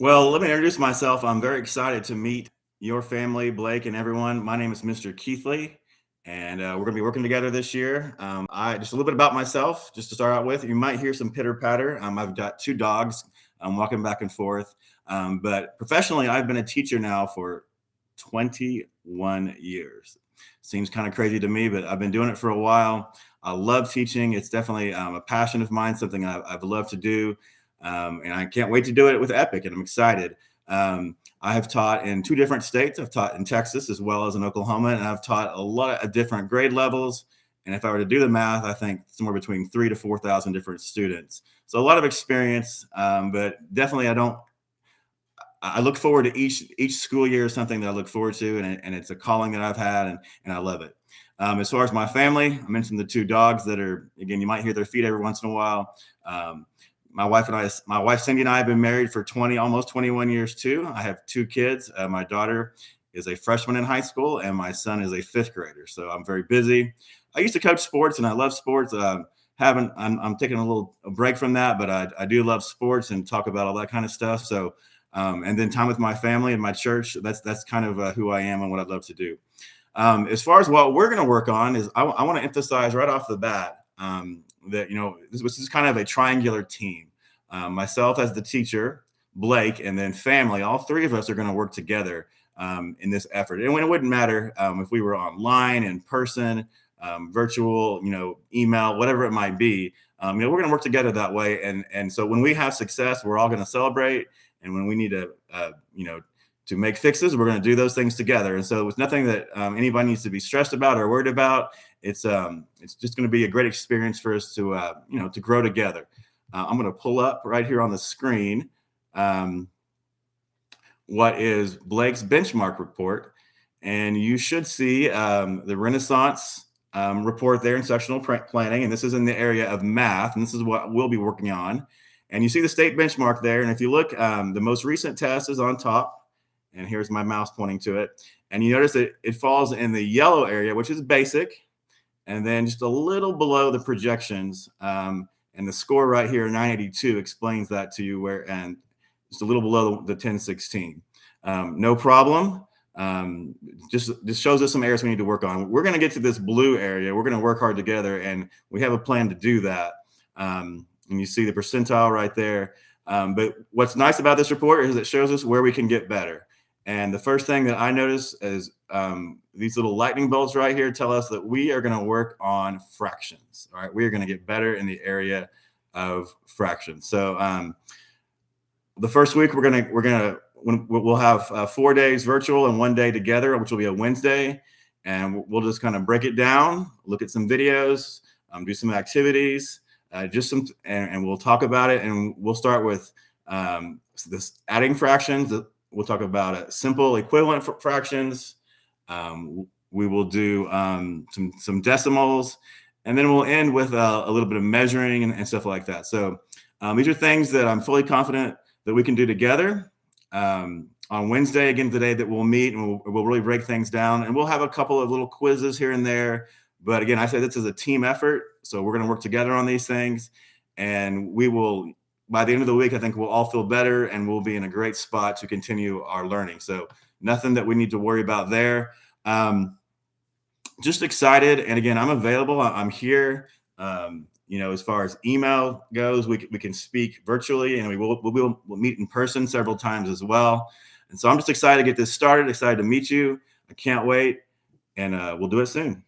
Well, let me introduce myself. I'm very excited to meet your family, Blake, and everyone. My name is Mr. Keathley, and we're going to be working together this year. I just a little bit about myself, just to start out with. You might hear some pitter patter. I've got two dogs. I'm walking back and forth. But professionally, I've been a teacher now for 21 years. Seems kind of crazy to me, but I've been doing it for a while. I love teaching. It's definitely a passion of mine, something I've loved to do. And I can't wait to do it with Epic, and I'm excited. I have taught in two different states. I've taught in Texas as well as in Oklahoma, and I've taught a lot of different grade levels. And if I were to do the math, I think somewhere between 3 to 4,000 different students. So a lot of experience, but definitely I don't. I look forward to each school year is something that I look forward to, and it's a calling that I've had, and I love it. As far as my family, I mentioned the two dogs that are, again, you might hear their feet every once in a while. My wife Cindy and I have been married for almost 21 years too. I have two kids. My daughter is a freshman in high school, and my son is a fifth grader. So I'm very busy. I used to coach sports, and I love sports. I'm taking a break from that, but I do love sports and talk about all that kind of stuff. So, and then time with my family and my church. That's kind of who I am and what I'd love to do. As far as what we're going to work on is, I want to emphasize right off the bat that this is kind of a triangular team. Myself as the teacher, Blake, and then family. All three of us are going to work together in this effort. And when it wouldn't matter if we were online, in person, virtual, email, whatever it might be. We're going to work together that way. And so when we have success, we're all going to celebrate. And when we need to make fixes, we're going to do those things together. And so it's nothing that anybody needs to be stressed about or worried about. It's just going to be a great experience for us to grow together. I'm going to pull up right here on the screen what is Blake's benchmark report, and you should see the Renaissance report there in sectional planning, and this is in the area of math, and this is what we'll be working on. And you see the state benchmark there, and if you look, the most recent test is on top, and here's my mouse pointing to it, and you notice that it falls in the yellow area, which is basic, and then just a little below the projections. And the score right here, 982, explains that to you, and just a little below the 1016. No problem. Just shows us some areas we need to work on. We're going to get to this blue area. We're going to work hard together, and we have a plan to do that. And you see the percentile right there. But what's nice about this report is it shows us where we can get better. And the first thing that I notice is these little lightning bolts right here tell us that we are going to work on fractions. All right, we are going to get better in the area of fractions. So the first week we'll have 4 days virtual and 1 day together, which will be a Wednesday, and we'll just kind of break it down, look at some videos, do some activities, and we'll talk about it. And we'll start with this adding fractions. We'll talk about simple equivalent fractions. We will do some decimals, and then we'll end with a little bit of measuring and stuff like that. So these are things that I'm fully confident that we can do together. On Wednesday, again, the day that we'll meet, and we'll really break things down, and we'll have a couple of little quizzes here and there. But again, I say this is a team effort, so we're going to work together on these things, and we will. By the end of the week, I think we'll all feel better, and we'll be in a great spot to continue our learning. So nothing that we need to worry about there. Just excited. And again, I'm available. I'm here. As far as email goes, we can speak virtually, and we'll meet in person several times as well. And so I'm just excited to get this started, excited to meet you. I can't wait. And we'll do it soon.